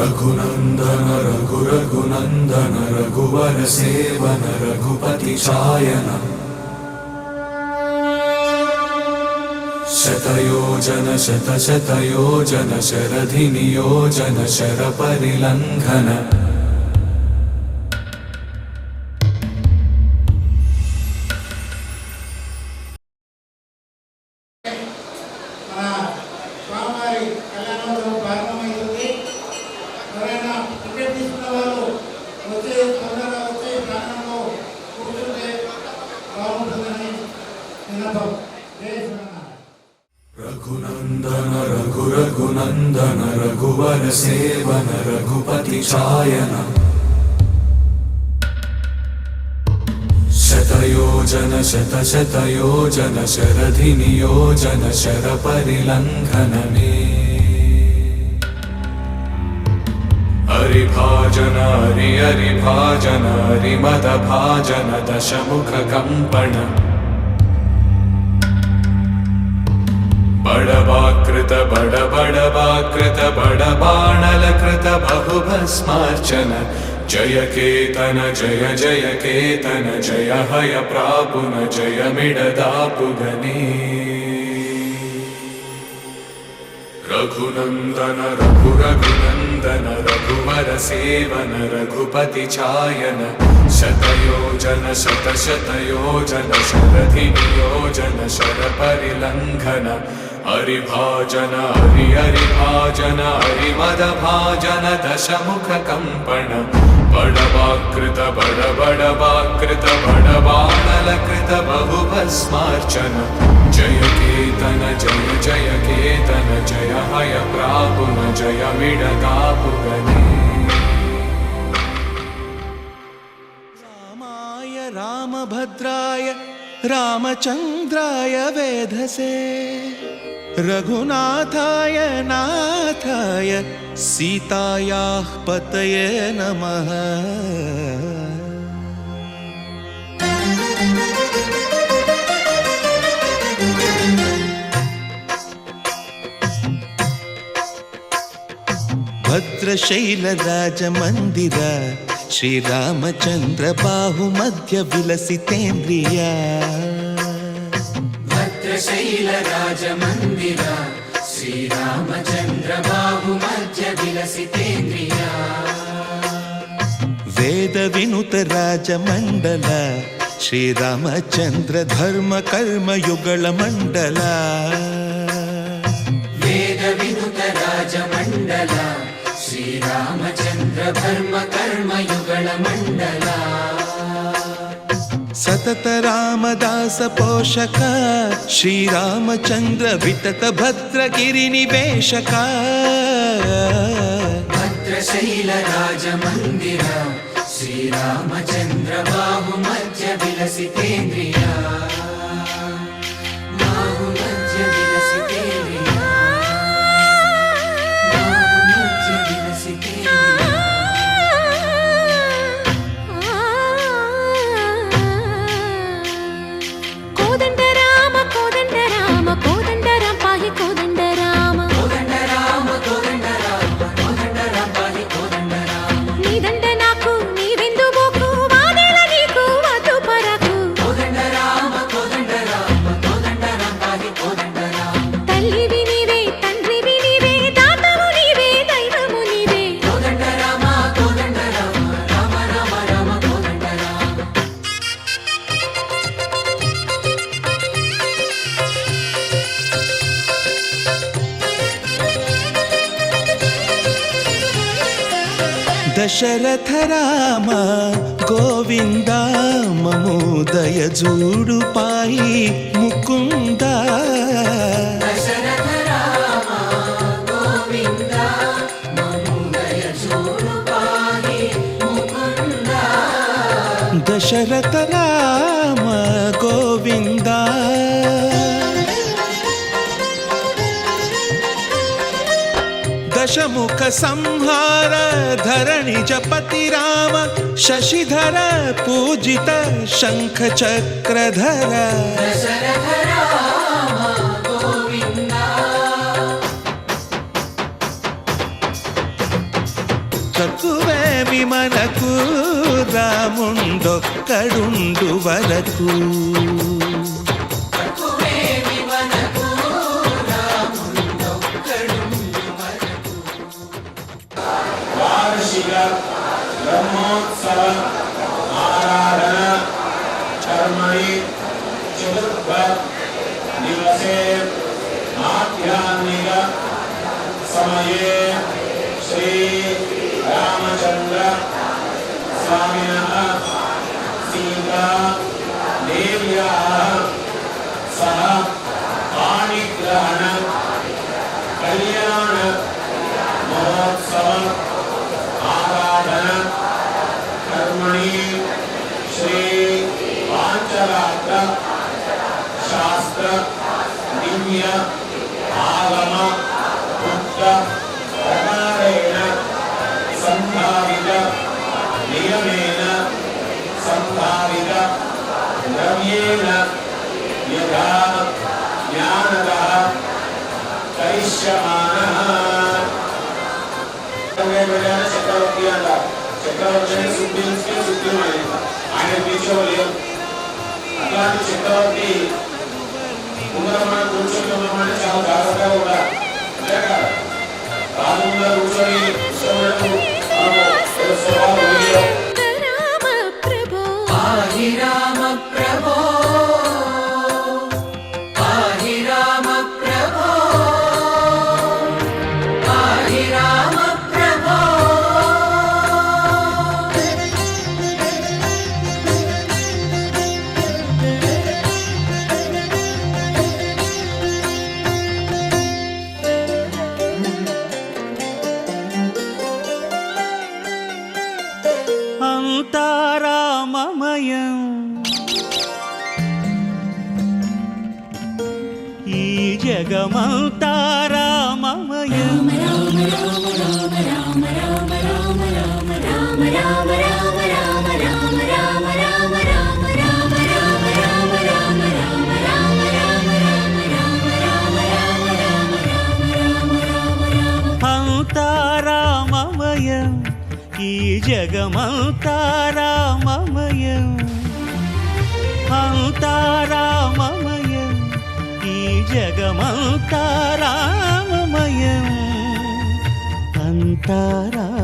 रघुनंदन रघुनंदन रघुवर seven Raghupati चायन शतयोजन शतशतयोजन शरधि नियोजन sir परिलंघन Raghunandan Raghunandan रघुवर seven Raghupati चायन शतयोजन शतशतयोजन शरधि नियोजन sir परिलंघन हरिभाजन हरिभाजन हरिमद भाजन दशमुख कंपन बड़वाकृत बड़वाकृत बड़बाणलकृत बहुभस्मार्चन जय केतन जय जय केतन जय हय प्रापुन जय मिडदापुगने रघुनंदन रघुनंदन रघुवर सेवन रघुपति चायन शतयोजन शतशतयोजन शरधि नियोजन शर परिलंघन हरिभाजन हरिभाजन हरिमद भाजन दशमुख कंपन बड़वाकृत बड़वाकृत बड़बाणलकृत बहुभस्मार्चन जय केतन जय जय केतन जय हय प्रापुन जय मिडदापुगने रामाय रामभद्राय रामचंद्राय वेधसे रघुनाथाय नाथाय सीतायाः पतये नमः। भद्रशैलराजमन्दिर श्रीरामचन्द्र बाहुमध्य विलसितेन्द्रिया भद्रशैलराजमन्दिर श्रीरामचन्द्र बाहुमध्य विलसितेन्द्रिया वेद विनुत राजमण्डल श्रीरामचन्द्र धर्म कर्म युगल मंडल वेद विनुत राजमण्डल श्रीरामचन्द्र धर्म कर्म युगल मंडल सतत रामदास पोषक श्रीरामचन्द्र वितत भद्रगिरि निवेशक भद्रशैल राजमन्दिर श्रीरामचन्द्र बाहुमध्य विलसितेन्द्रिया बाहुमध्य विलसितेन्द्रिया बाहुमध्य विलसितेन्द्रिया कोदंड राम पाहि कोदंड राम कोदंड राम पाहि कोदंड राम नीदंड नाकु नीविंदु बोकु वादेल नीकु वधु परकु कोदंड राम पाहि कोदंड राम तल्लिवि नीवे तंड्रिवि नीवे दातवु नीवे दैवमु नीवे कोदंड राम राम राम राम कोदंड राम दशरथ राम गोविंद ममोदय जूडु पाई मुकुंद दशरथ राम गोविंद ममोदय जूडु पाहि मुकुंद दशरथ राम गोविंद दशमुख संहार धरणि जपति राम शशिधर पूजित शंख चक्रधर दशरथ राम गोविंद తక్కువేమి మనకు రాముండొక్కడుండు వరకు. తక్కువేమి మనకు రాముండొక్కడుండు వరకు. వార్షిక బ్రహ్మోత్సవ ఆరాధన కర్మణి చతుర్థ దివసే ఆధ్యాత్మిక సమయే శ్రీ రామచంద్ర స్వామినః సీతా దేవ్యాః సహ పాణిగ్రహణ కళ్యాణ మహోత్సవ ఆరాధన కర్మణి శ్రీ పాంచరాత్ర శాస్త్ర దివ్య ఆగమ ఉక్త ప్రకారేణ సంభావిత నియమేన సంభావిత ద్రవ్యేణ యథా జ్ఞానతః కరిష్యమానః. చక్రవర్తి అంట, చక్రవర్తి సిద్ధించి సిద్ధులు ఆయన తీసుకోలేదు. అట్లాంటి చక్రవర్తి ముందర మనం కూర్చొని ఉన్నామంటే చాలా జాగ్రత్తగా ఉండాలి. అంతే కదా, రాజు ముందర కూర్చొని ఇష్టపడటం రామ ప్రభో పాహి రామ ప్రభో పాహి రామ ప్రభో పాహి రామ ప్రభో. అంతారామమయం ఈ జగమంతారామమయం. అంతారామమయం ఈ జగమంతారామమయం. అంతారామమయం ఈ జగమంతారామమయం. అంతారామమయం.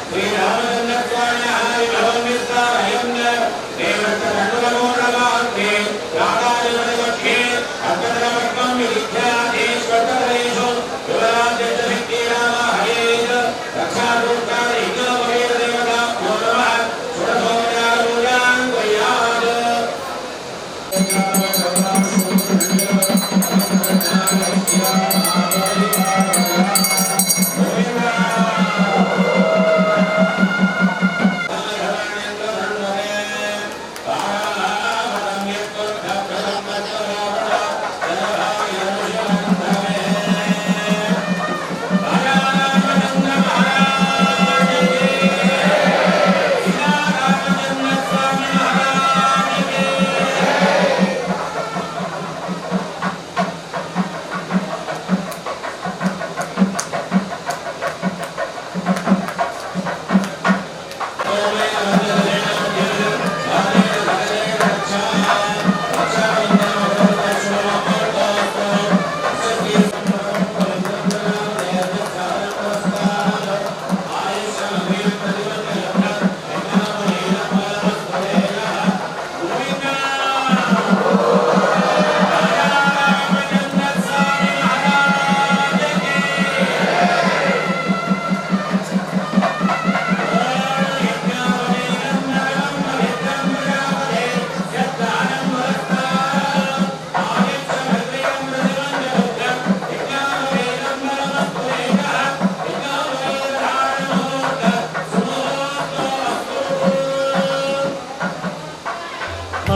శ్రీరామచంద్ర స్వామి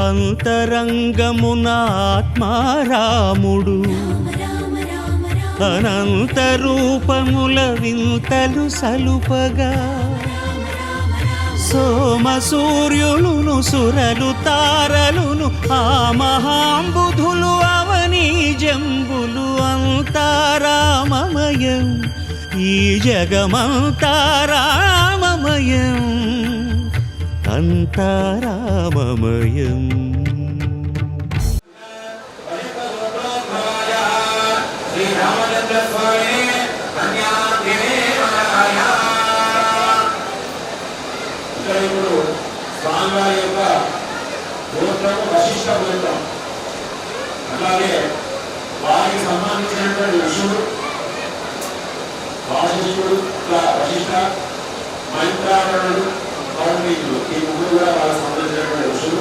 అంతరంగమున ఆత్మారాముడు అనంత రూపముల వింతలు సలుపగా సోమ సూర్యులును సురలు తారలును ఆ మహాంబుధులు అవని జంబులు అంతారామమయం ఈ జగమంతారామమయం అంతారామమయం శ్రీరామచంద్ర స్వామి ఇక్కడ ఇప్పుడు స్వామివారి యొక్క గోత్రము వశిష్ఠ గోత్రం. అలాగే వారికి సంబంధించినటువంటి ఋషులు వాసుదేవుడు, వశిష్ఠ, మైత్రావరుడు, పౌర్ణికులు ఈ ముగ్గురు కూడా వాళ్ళకి సంబంధించినటువంటి ఋషులు.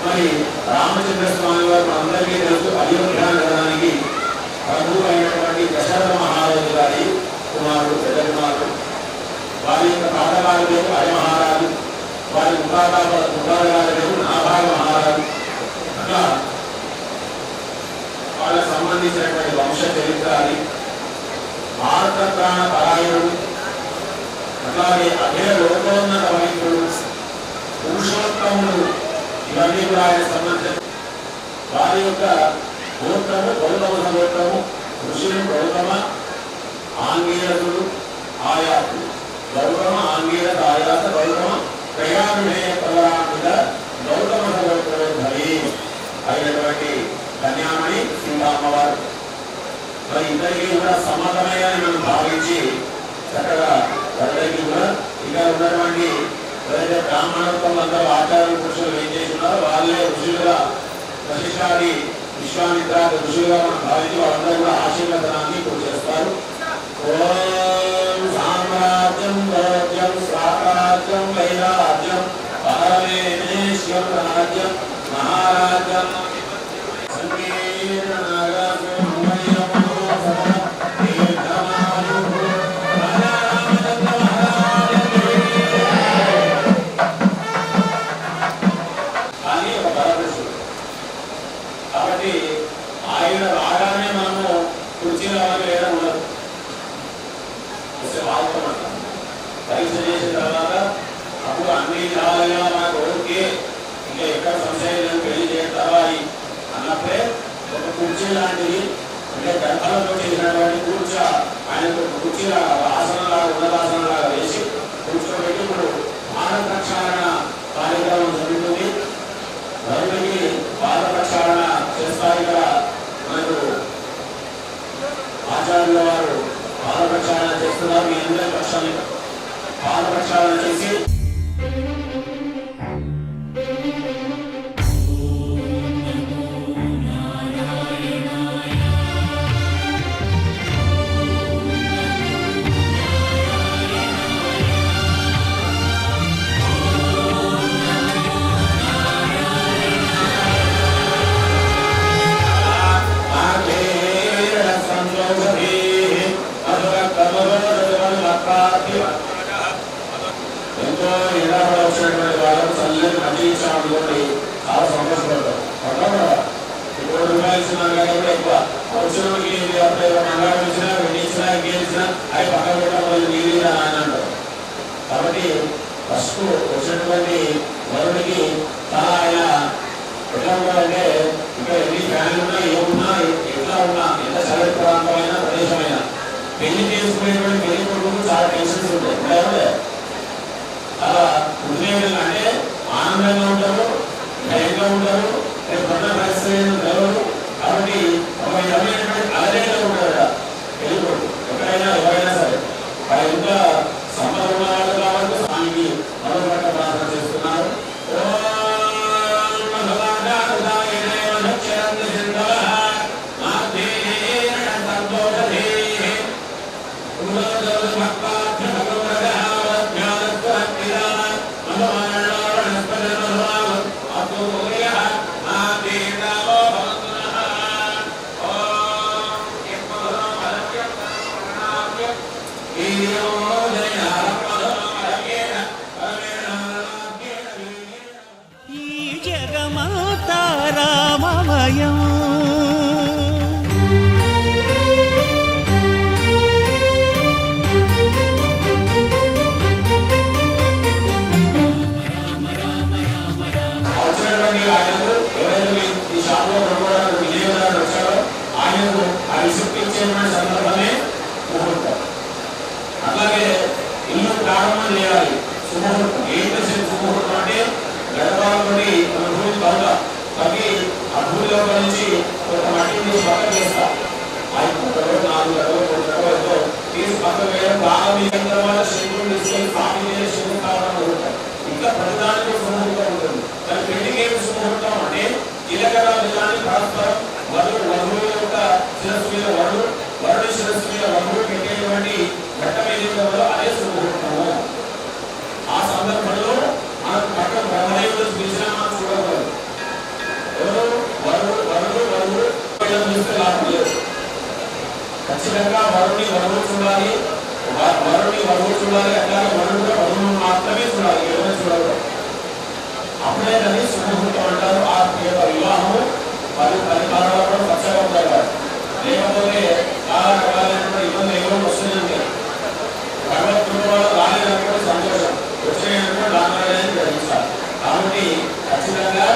మరి రామచంద్ర స్వామి వారు అందరికీ తెలుసు అయోధ్య నగరానికి ప్రభువు అయినటువంటి దశరథ మహారాజు గారి కుమారుడు, పెద్ద కుమారుడు. వారి యొక్క తాతగారి పేరు అయ మహారాజు, వారి ముఖాగారి పేరు నాభాగ మహారాజు. అట్లా వాళ్ళకి సంబంధించినటువంటి వంశ చరిత్ర అది. భారత ప్రాణ పరాయణుడు, అట్లాగే అభయ లోకోన్నత వైద్యుడు, పురుషోత్తముడు, ఇవన్నీ కూడా ఆయన సంబంధించిన వారి యొక్క గోత్రము గౌతమ గోత్రము. ఋషులు గౌతమ, ఆంగీరసుడు, ఆయాసుడు. గౌతమ, ఆంగీరస, ఆయాస, గౌతమ ప్రయాణమే ప్రధాన గౌతమ గోత్రధరి అయినటువంటి కన్యామణి సీతామ్మవారు. మరి ఇద్దరికి కూడా సమానమైన మనం భావించి చక్కగా అందరికీ కూడా ఇంకా ఉన్నటువంటి ఎవరైతే బ్రాహ్మణత్వం అందరూ ఆచార్య పురుషులు ఏం చేస్తున్నారో వాళ్ళే ఋషులుగా వశిష్ఠాది విశ్వామిత్ర ఋషులుగా మనం భావించి వాళ్ళందరూ కూడా ఆశీర్వదనాన్ని ఇప్పుడు చేస్తారు. ఓం సామ్రాజ్యం రాజ్యం స్వారాజ్యం వైరాజ్యం పరమేశ్వర రాజ్యం మహారాజ్యం కాబట్టి ఆయన రాగానే మనము కుర్చీలో వేయడం ఉండదు. పరీక్ష చేసిన తర్వాత అప్పుడు అన్ని విధాలుగా మనకు ఓకే, ఇంకా ఎక్కడ సంశయం లేదు, పెళ్లి చేస్తావా అన్నప్పుడే ఒక కుర్చీ లాంటిది అంటే గర్భంలో చేసినటువంటి కూర్చ ఆయనకు కుర్చీలా ఆసనంలాగా ఉన్నతాసనంలాగా వేసి కూర్చోబెట్టి ఇప్పుడు పాద ప్రక్షాళన కార్యక్రమం జరుగుతుంది. వరుడికి పాద ప్రక్షాళన చేస్తారు. ఇక్కడ మనకు ఆచార్యుల వారు పాద ప్రక్షాళన చేస్తున్నారు. మీ అందరి పక్షాన్ని పాద ప్రక్షాళన చేసి ఎంతో నిరాశ వచ్చినటువంటి వాళ్ళకు చల్లని మంచి ఇచ్చామనుకోండి, చాలా సంతోషపడతారు. ₹1 ఇస్తున్నారు కానీ కూడా ఎక్కువ వచ్చినకి మంగాడు ఇచ్చినా వెండిచ్చినా గేలిచ్చినా అవి పక్కన పెట్టడం నీళ్ళు ఆయన అంటారు. కాబట్టి ఫస్ట్ వచ్చినటువంటి వరుడికి చాలా ఆయన ఎట్లా ఉండాలంటే ఇక్కడ ఎన్ని ఫ్యాన్లు ఉన్నా ఏమున్నా ఎట్లా ఉన్నా ఎంత చల్లటి ప్రాంతమైన ప్రదేశమైనా పెళ్లి చేసుకునేటువంటి పెళ్లి కొడుకు చాలా టెన్షన్స్ ఉంటాయి. అలా ఉద్వేగంగా అంటే ఆనందంగా ఉంటారు, భయంగా ఉంటారు, కొత్త పరిస్థితి గెలవరు. కాబట్టి ఒక విధమైనటువంటి అలరేగా ఉంటారు పెళ్లి కొడుకు. ఎక్కడైనా ఎవరైనా సరే వారి ఇంకా సంపద ఉన్న వాళ్ళు కాబట్టి స్వామికి మొదలుపట్ట ప్రార్థన చేస్తున్నారు. భగవంతుడు అంతా రామమయం. అలాగే ఇల్లు ప్రారంభం చేయాలి. సుముహూర్తం ఏంటి సుముహూర్తం అంటే గడపాలని మన భూమి బాగా తగ్గి ఆ భూమిలో నుంచి ఒక మట్టిని పక్కన వేస్తా. 5 గడవలు 4 గడవలు 3 గడవలతో తీసి పక్కన వేయడం బాగా మీన తర్వాత శంకుని తీసుకొని స్వామి శివుని కావడం జరుగుతాయి. ఇంకా ప్రతిదానికి సుముహూర్తం ఉంటుంది. దాని పెళ్లికి ఏమి సుముహూర్తం అంటే జీలకర్ర బెల్లాన్ని పరస్పరం వధువు యొక్క శిరస్సు మీద వరుడి శిరస్సు మీద వధువు పెట్టేటువంటి ఘట్టం ఏదైతే అదే సుముహూర్తము. ఆ సందర్భంలో మనకు పక్కన బ్రహ్మదేవుడు పిలిచినా మనం చూడకూడదు. ఎవరు వరుడు చూస్తే లాభం లేదు. ఖచ్చితంగా వరువు చూడాలి. అట్లాగే వరువును మాత్రమే చూడాలి, ఎవరైనా చూడకూడదు. అప్పుడే దాన్ని సుముహూర్తం అంటారు. ఆ వివాహము 10 కాలంలో కూడా చక్కగా ఉంటారు. లేకపోతే చాలా రకాలైనటువంటి ఇబ్బందులు ఎవరో వస్తున్నాయి. భగవద్గీత వాళ్ళు రాలేదనుకో సంతోషం, వచ్చినాయనుకో రామాయణాన్ని గ్రహించాలి. కాబట్టి ఖచ్చితంగా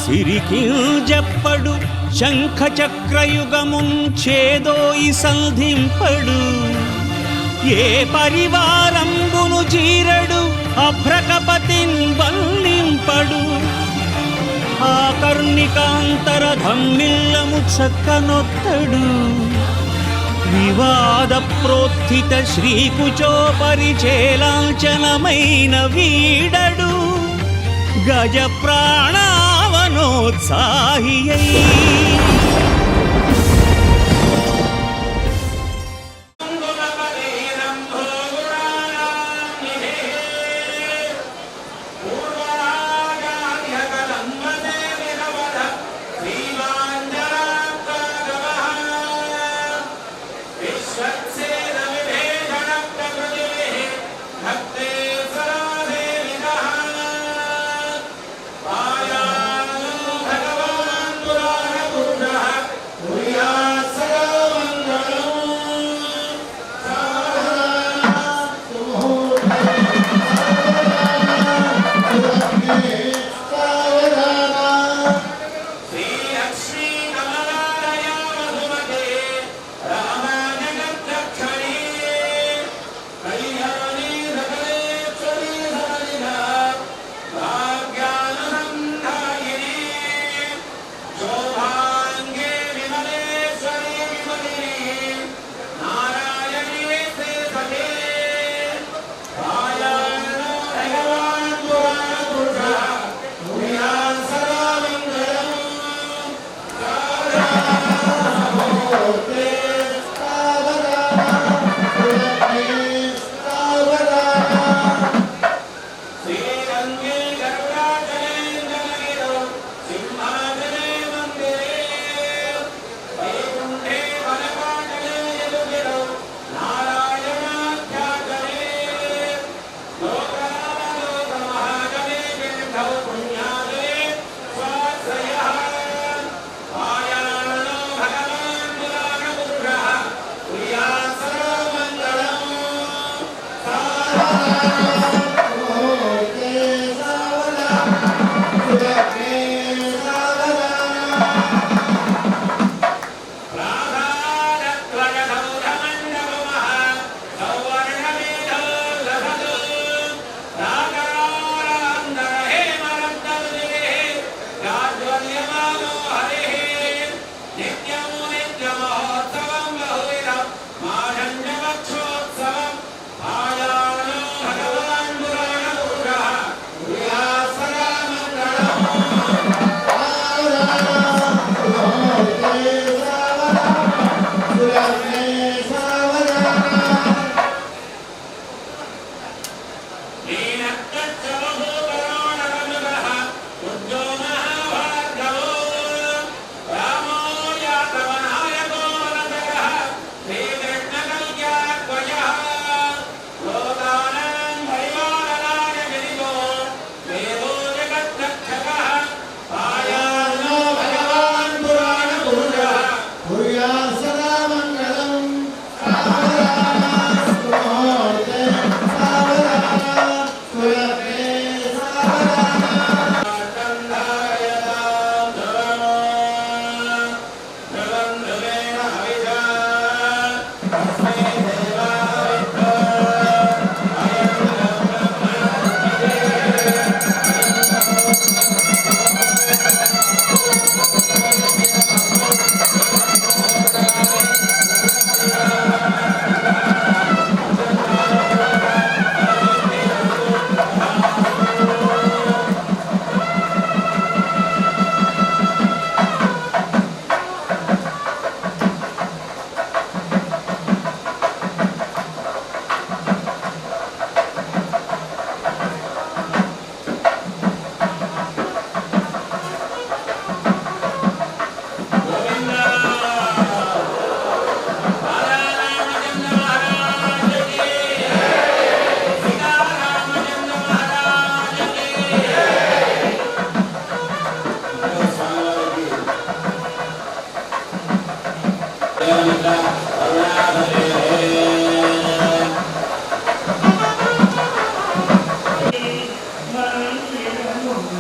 సిరికింజప్పడు శంఖ చక్రయుగమున్ చేదోయి సంధింపడు. ఏ పరివారంబును చీరడు అభ్రకపతిన్ వల్లింపడు. ఆకర్ణికాంతర ధమ్మిల్లము చక్కనొత్తడు. వివాద ప్రోత్థిత శ్రీకుచోపరిచేలాంచనమైన వీడడు. గజ ప్రాణావనోత్సాహియై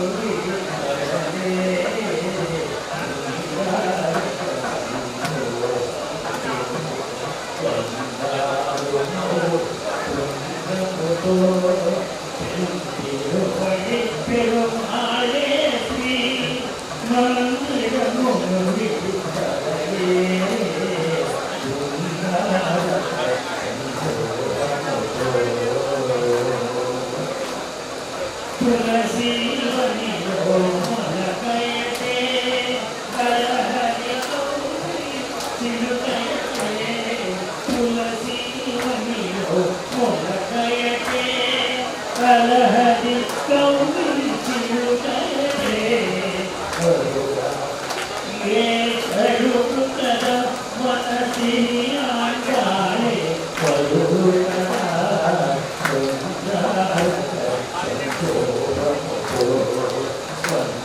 Thank you.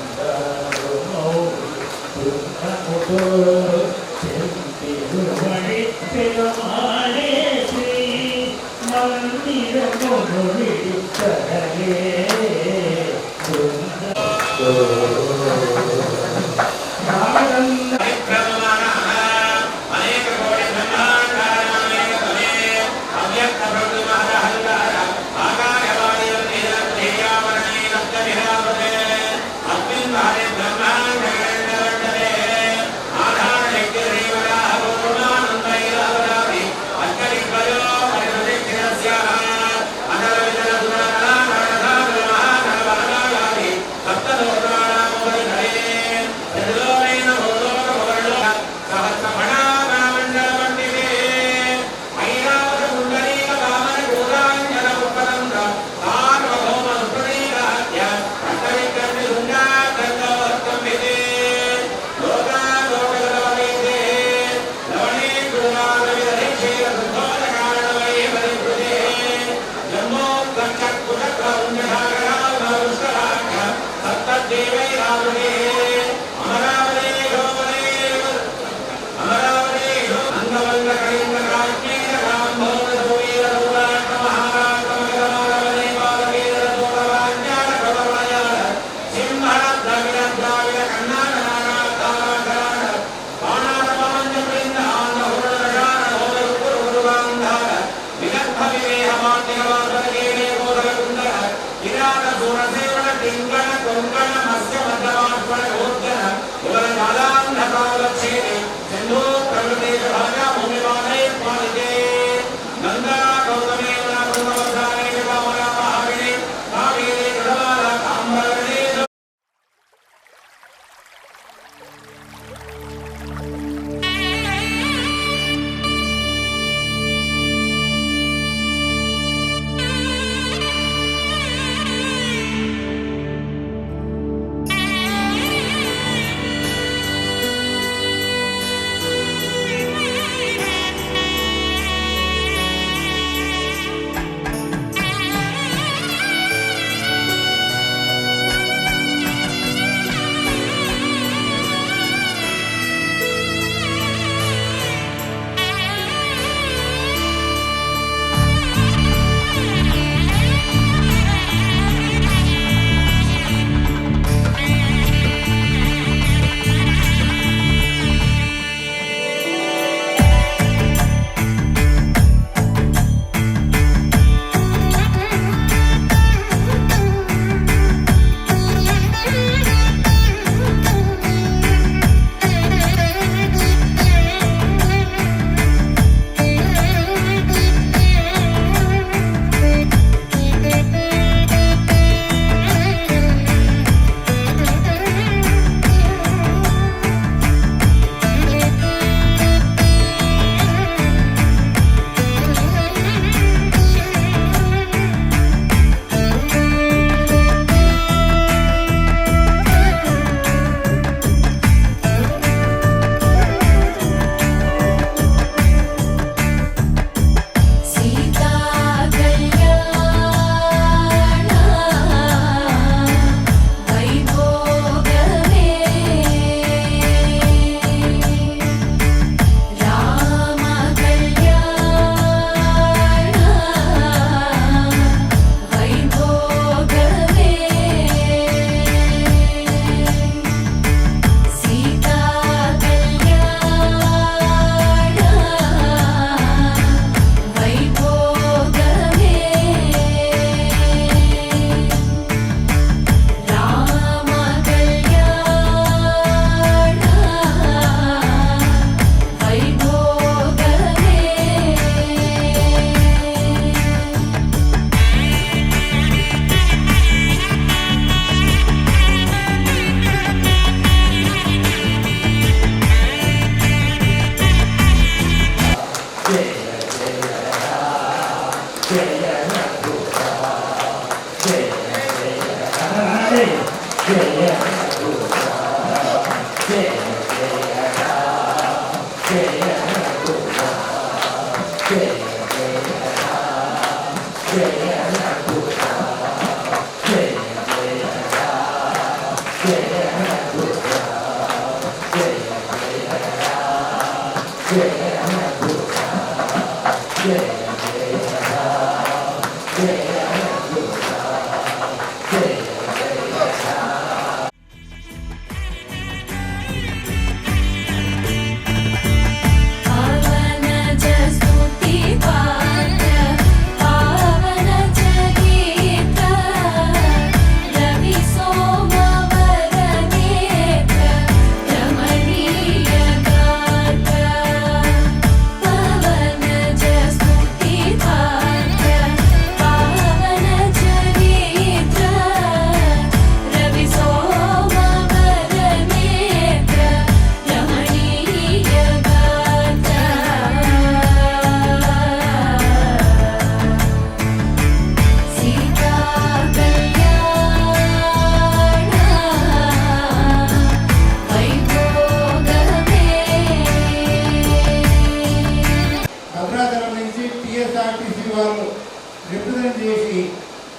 రిప్రజెంట్ చేసి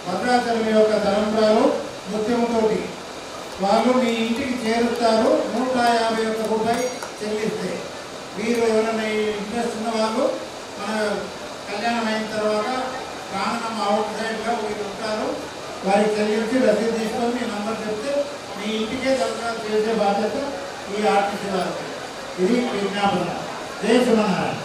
భద్రాచలం యొక్క తలంబ్రాలు నృత్యముతోటి వాళ్ళు మీ ఇంటికి చేరుస్తారు. 151 రూపాయి చెల్లిస్తే మీరు ఎవరైనా ఇంట్రెస్ట్ ఉన్న వాళ్ళు మన కళ్యాణం అయిన తర్వాత ప్రాణం అవుట్ సైడ్గా వీళ్ళు ఉంటారు. వారికి చెల్లించి రసీదు తీసుకొని మీ నంబర్ చెప్తే మీ ఇంటికే దసరా చేసే బాధ్యత ఈ ఆర్టీసీ వారికి. ఇది విజ్ఞాపన. జై శ్రీమన్నారాయణ.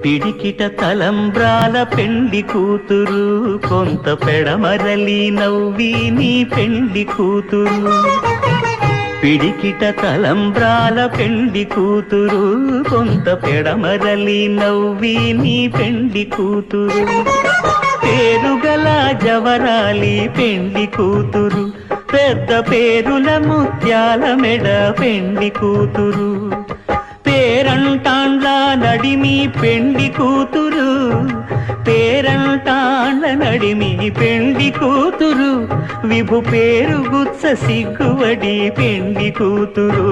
పిడికిట తలంబ్రాల పెండి కూతురు, కొంత పెడమరలి నవ్వి నీ పెండి కూతురు. పిడికిట తలంబ్రాల పెండి కూతురు, కొంత పెడమరలి నవ్వి నీ పెండి కూతురు. పేరుగల జవరాలి పెండి కూతురు, పెద్ద పేరుల ముత్యాల మెడ పెండి కూతురు. నడిమి పెండి కూతురు, పేరంటాండ్ల నడిమి పెండి కూతురు, విభు పేరు గుత్స సిగ్గువడి పెండి కూతురు.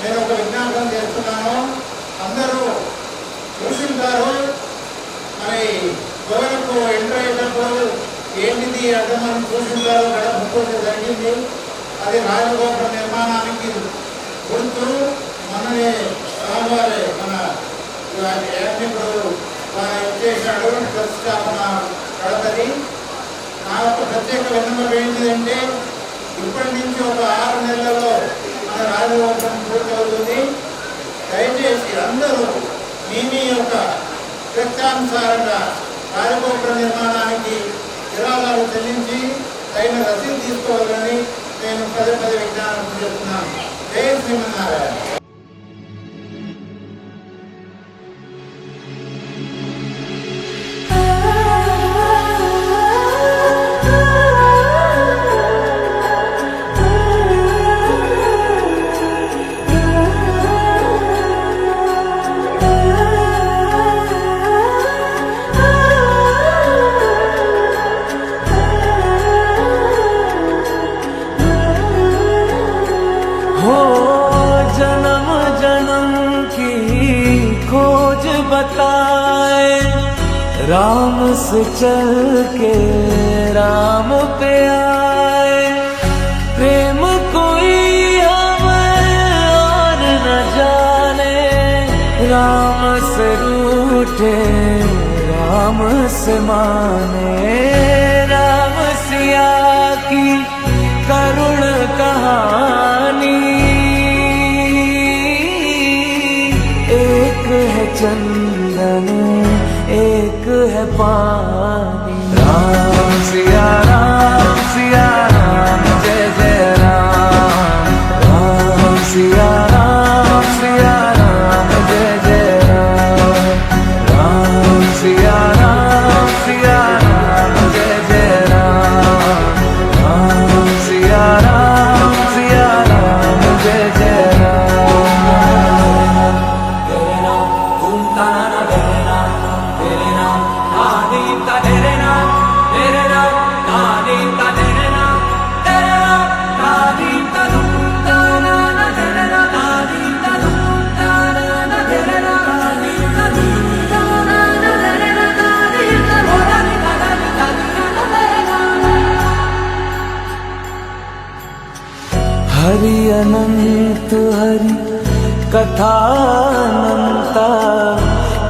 నేను ఒక విజ్ఞాపనం చేస్తున్నాను. అందరూ చూసింటారు. మరి గోడకు ఎంటర్ అయ్యేటప్పుడు ఏంటిది అంటే మనం చూసింటారు గడ ముక్కోటి జరిగింది. అది రాజగోపుర నిర్మాణానికి గుర్తు. మననే రావాలి మన యాజ్ఞికుడు చేశాడు ప్రతిష్టాపన గడపది. నా యొక్క ప్రత్యేక విన్నపం ఏంటిదంటే ఇప్పటి నుంచి ఒక 6 నెలలలో మన రాజగోపురం పూర్తవుతుంది. దయచేసి అందరూ మీ యొక్క శక్తానుసారంగా రాజగోపుర నిర్మాణానికి విరాళాలు చెల్లించి తగిన రసీదు తీసుకోవాలని నేను పదే విజ్ఞాపనం చేస్తున్నాను. జై శ్రీమన్నారాయణ. बताए, राम से चल के राम पे आए। प्रेम कोई हमें और न जाने, राम से रूठे राम से माने। राम सिया की करुण कहानी, एक है चंदन एक है पानी। राम सिया राम जय जय राम। राम सिया राम जय जय राम। राम सिया राम जय जय राम। राम सिया राम जय जय राम। तेरे नाम तुम ताना तेरे नाम आदि ता तेरे नाम आदि ता तेरे नाम आदि ता तुम ताना तेरे नाम आदि ता तुम ताना तेरे नाम आदि ता तुम ताना तेरे नाम आदि ता भोलानी ताना तेरे नाम। हरि अनंत हरि कथा अनंता,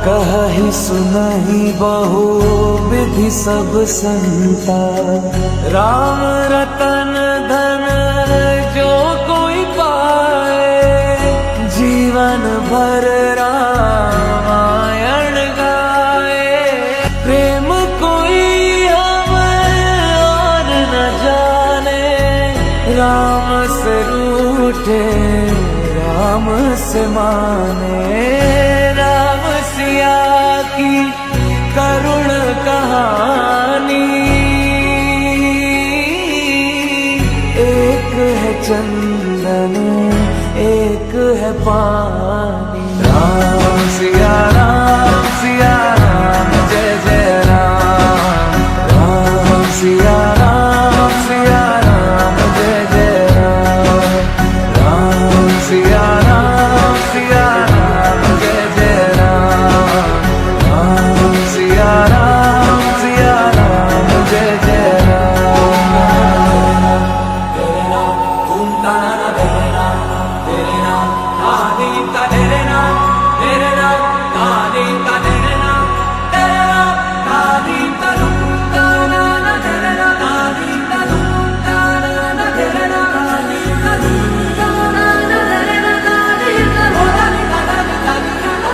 कहहि सुनहि बहु विधि सब संता। राम रतन धन जो कोई पाए, जीवन भर रामायण गाए। प्रेम कोई हमें और न जाने, राम से रूठे राम से माने। राम सिया की करुण कहानी, एक है चंदन एक है पानी। राम सिया राम जय जय राम। राम सिया राम जय जय राम। राम सिया राम जय जय राम। राम सिया राम जय जय राम। तेरे नाम तुम ताना तेरे नाम आदि ता तेरे नाम आदि ता तेरे नाम आदि ता तुम ताना तेरे नाम आदि ता तुम ताना तेरे नाम आदि ता तुम ताना तेरे नाम आदि ता भोलानी ताना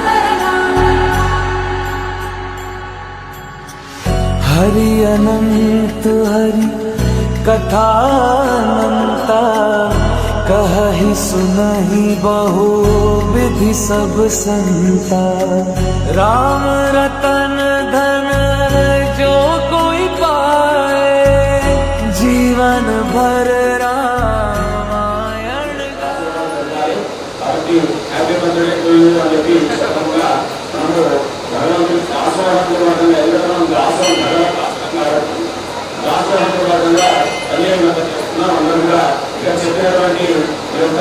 तेरे नाम। हरि अनंत हरि कथा अनंता, कहहि सुनहि बहु विधि सब संता। राम रतन धन जो कोई पाए, जीवन भर रामायण गाए। కాబట్టి హ్యాపీ బర్త్డే టు యూ అని చెప్పి సందర్భంగా మనము భగవంతుడి దాసోహంగా ఎదుగుతున్నాం. దాసోహంగా కళ్యాణం చేస్తున్నాం. అందరూ కూడా ఇక్కడ చెప్పినటువంటి ఈ యొక్క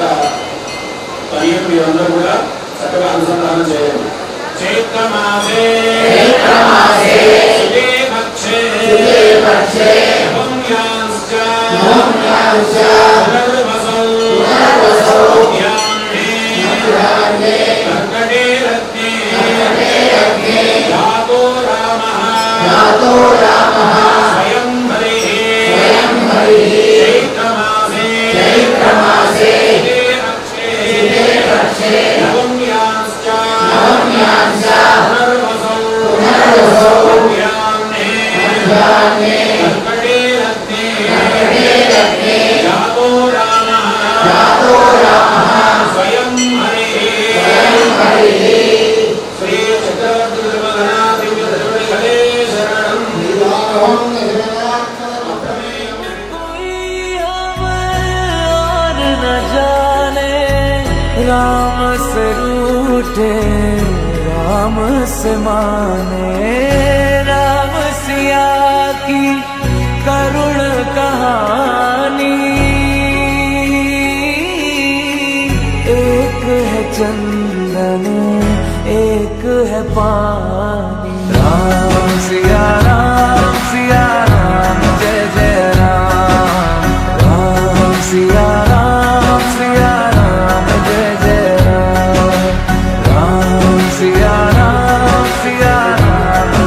పనిని మీరందరూ కూడా చక్కగా అనుసంధానం చేయండి. చైత్రమాసే राम से रूठे राम से माने। राम सिया की करुण कहानी, एक है चंदन एक है पानी। राम सिया राम जय जय राम। राम सिया राम जय जय राम। राम सिया राम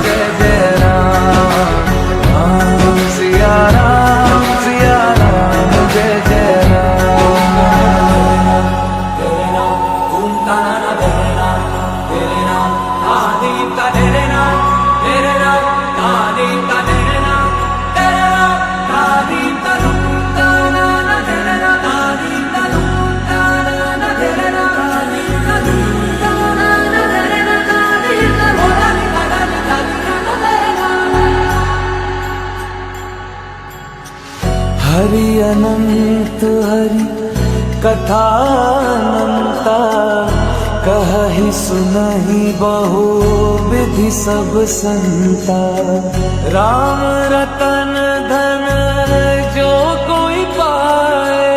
जय जय राम। राम सिया राम जय जय राम। तेरे नाम ओम ताना तेरे नाम आदि का तेरे नाम आदि का तेरे नाम आदि का ताना तेरे नाम आदि का ताना तेरे नाम आदि का ताना तेरे नाम आदि का भोला निकाला तेरे नाम। हरि अनंत हरि कथा अनंता कहहि सुनहि बहु विधि सब संता। राम रतन धन जो कोई पाए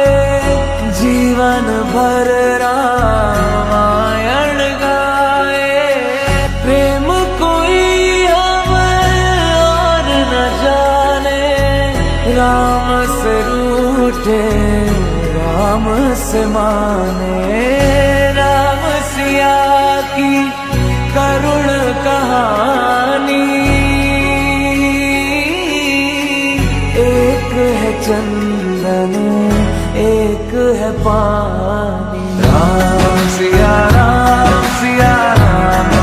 जीवन भर रामायण गाए। प्रेम कोई हमें और न जाने राम से रूठे राम से माने। राम सिया की करुण कहानी एक है चंदन एक है पानी। राम सिया राम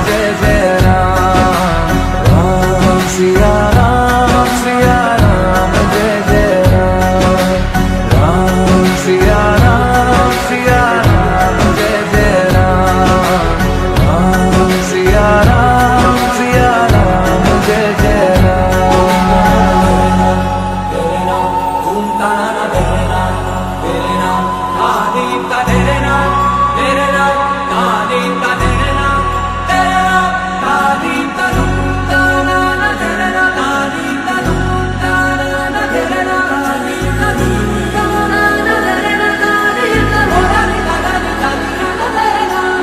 जय जय राम। राम सिया राम जय जय राम। राम सिया राम जय जय राम। राम सिया राम जय जय राम। तेरे नाम ओम ताना तेरे नाम आदि का तेरे नाम आदि का तेरे नाम आदि का ताना तेरे नाम आदि का ताना तेरे नाम आदि का ताना तेरे नाम आदि का भोला निकाला तेरे नाम।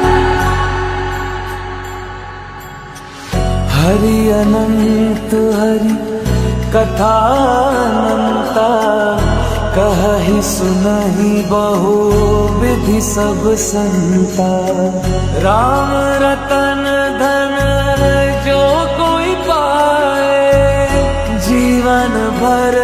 हरि अनंत हरि कथा अनंता कहहि सुनहि बहु विधि सब संता। राम रतन धन जो कोई पाए जीवन भर